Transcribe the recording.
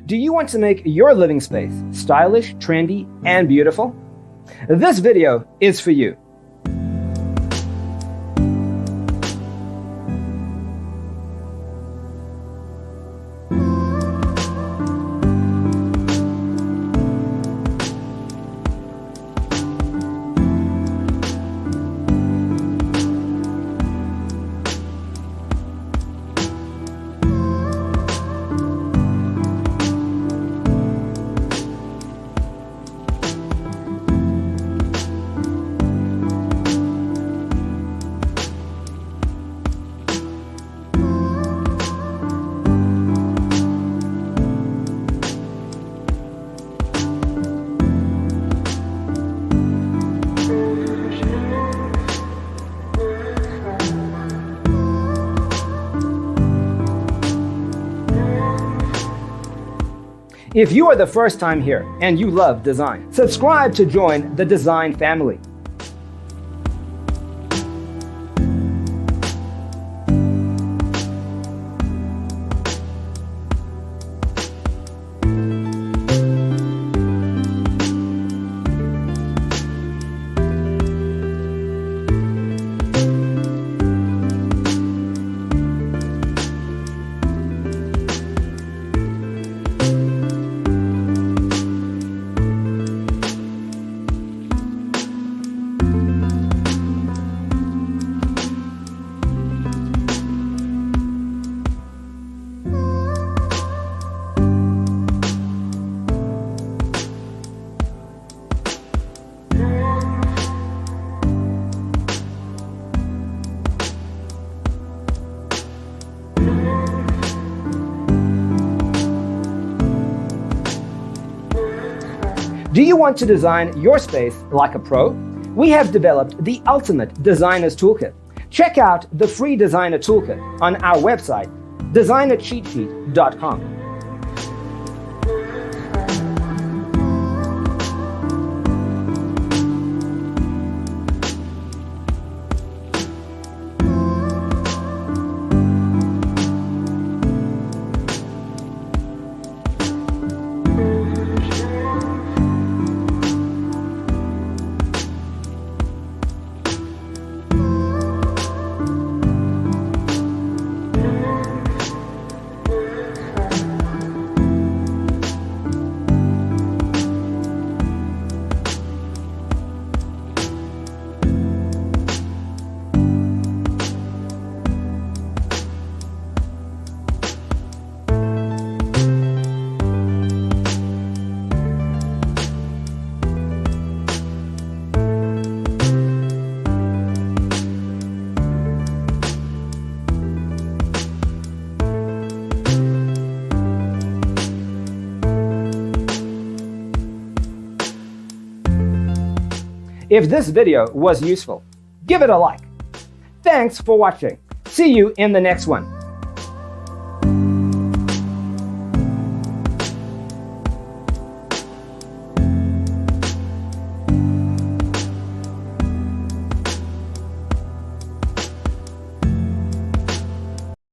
Do you want to make your living space stylish, trendy, and beautiful? This video is for you. If you are the first time here and you love design, subscribe to join the design family. Do you want to design your space like a pro? We have developed the ultimate designer's toolkit. Check out the free designer toolkit on our website, designercheatsheet.com. If this video was useful, give it a like. Thanks for watching. See you in the next one.